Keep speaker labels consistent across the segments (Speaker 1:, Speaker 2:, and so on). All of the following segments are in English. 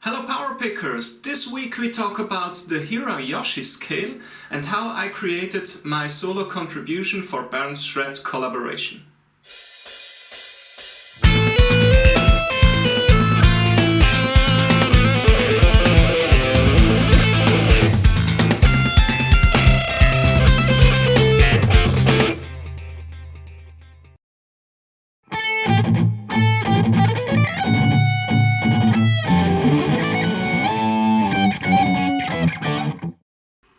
Speaker 1: Hello power pickers! This week we talk about the Hirayoshi scale and how I created my solo contribution for Bernth's shred collaboration.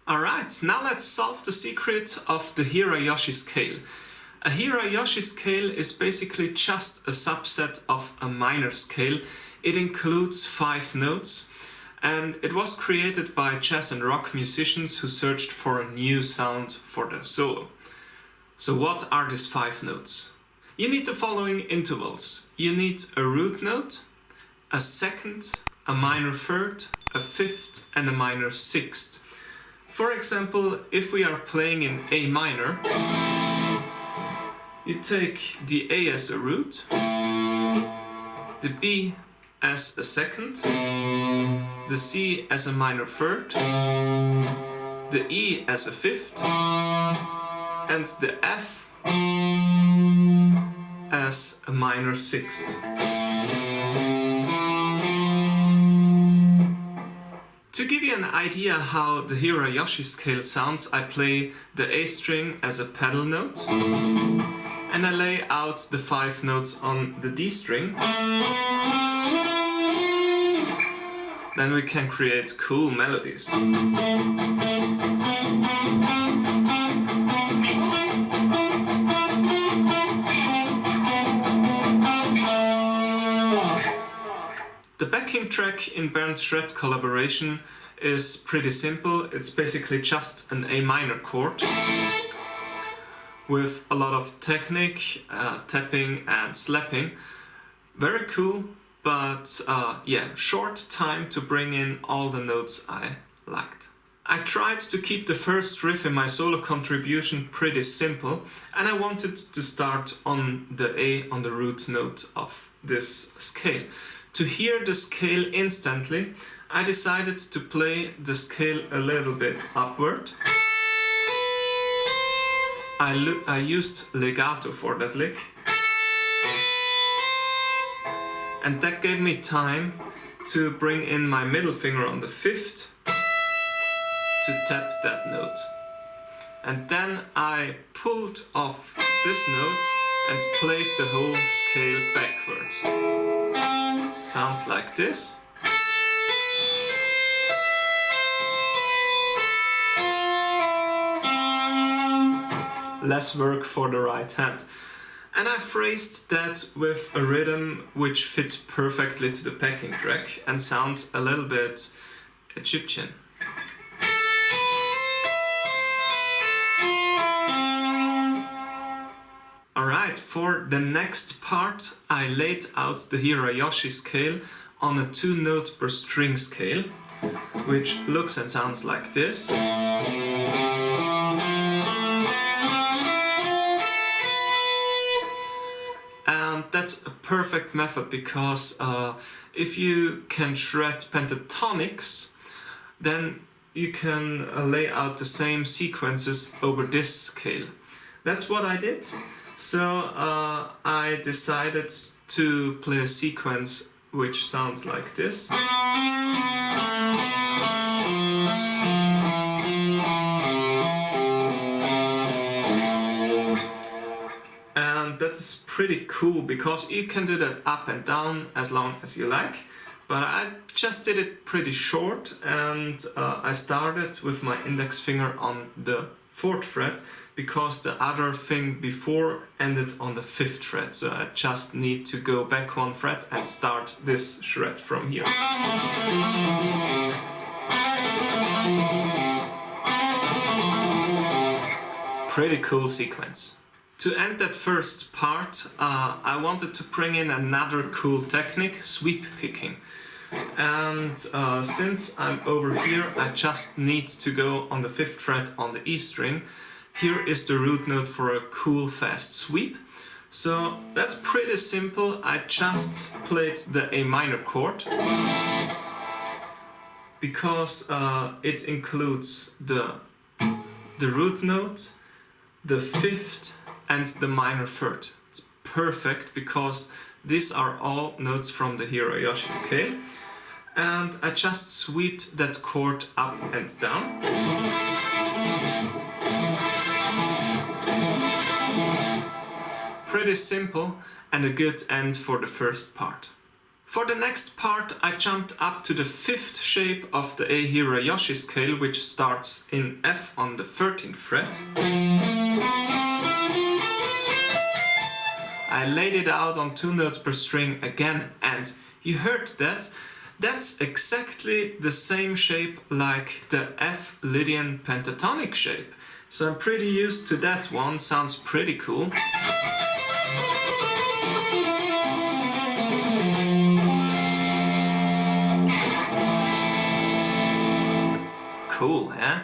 Speaker 1: Alright, now let's solve the secret of the Hirayoshi scale. A Hirayoshi scale is basically just a subset of a minor scale. It includes 5 notes and it was created by jazz and rock musicians who searched for a new sound for their solo. So what are these 5 notes? You need the following intervals. You need a root note, a second, a minor third, a fifth and a minor sixth. For example, if we are playing in A minor, you take the A as a root, the B as a second, the C as a minor third, the E as a fifth, and the F as a minor sixth. To give you an idea how the Hirayoshi scale sounds, I play the A string as a pedal note and I lay out the 5 notes on the D string. Then we can create cool melodies. The backing track in Bernth's shred collaboration is pretty simple. It's basically just an A minor chord with a lot of technique, tapping and slapping. Very cool, but yeah, short time to bring in all the notes I liked. I tried to keep the first riff in my solo contribution pretty simple and I wanted to start on the A on the root note of this scale. To hear the scale instantly, I decided to play the scale a little bit upward. I used legato for that lick. And that gave me time to bring in my middle finger on the 5th to tap that note. And then I pulled off this note and played the whole scale backwards. Sounds like this. Less work for the right hand. And I phrased that with a rhythm which fits perfectly to the backing track and sounds a little bit Egyptian. Alright, for the next part I laid out the Hirayoshi scale on a 2-note per string scale, which looks and sounds like this. And that's a perfect method because if you can shred pentatonics, then you can lay out the same sequences over this scale. That's what I did. So I decided to play a sequence which sounds like this. And that is pretty cool because you can do that up and down as long as you like. But I just did it pretty short and I started with my index finger on the 4th fret because the other thing before ended on the 5th fret, so I just need to go back 1 fret and start this shred from here. Pretty cool sequence. To end that first part, I wanted to bring in another cool technique, sweep picking. And since I'm over here, I just need to go on the 5th fret on the E string. Here is the root note for a cool fast sweep. So that's pretty simple. I just played the A minor chord because it includes the root note, the fifth and the minor third. It's perfect because these are all notes from the Hirayoshi scale. And I just swept that chord up and down. Pretty simple and a good end for the first part. For the next part I jumped up to the fifth shape of the A Hirayoshi scale, which starts in F on the 13th fret. I laid it out on 2 notes per string again, and you heard that? That's exactly the same shape like the F Lydian pentatonic shape. So I'm pretty used to that one, sounds pretty cool. Cool, eh?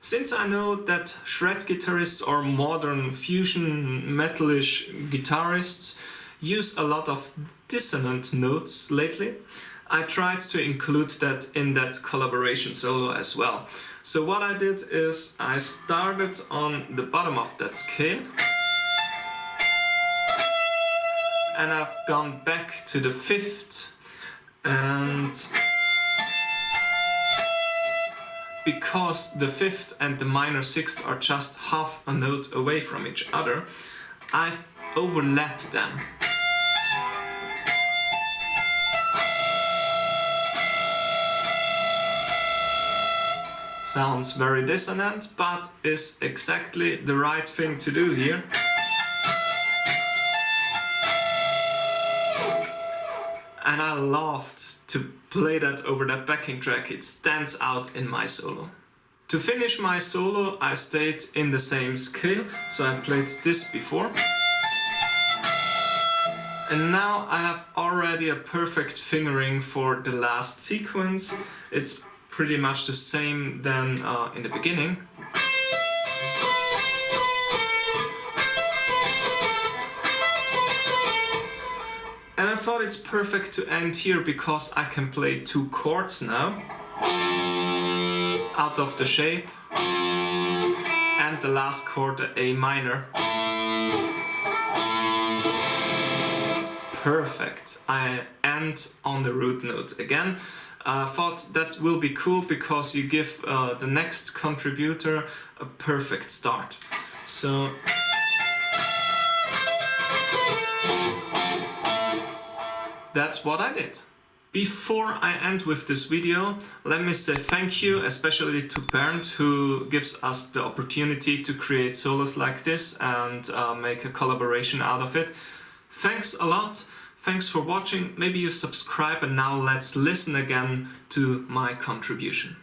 Speaker 1: Since I know that shred guitarists or modern fusion metalish guitarists use a lot of dissonant notes lately, I tried to include that in that collaboration solo as well. So what I did is I started on the bottom of that scale and I've gone back to the fifth, and because the fifth and the minor sixth are just half a note away from each other, I overlap them. Sounds very dissonant, but is exactly the right thing to do here. And I loved to play that over that backing track, it stands out in my solo. To finish my solo I stayed in the same scale, so I played this before. And now I have already a perfect fingering for the last sequence. It's pretty much the same than in the beginning. And I thought it's perfect to end here because I can play 2 chords now out of the shape, and the last chord, the A minor. Perfect. I end on the root note again. I thought that will be cool because you give the next contributor a perfect start. So that's what I did. Before I end with this video, let me say thank you especially to Bernth, who gives us the opportunity to create solos like this and make a collaboration out of it. Thanks a lot. Thanks for watching. Maybe you subscribe, and now let's listen again to my contribution.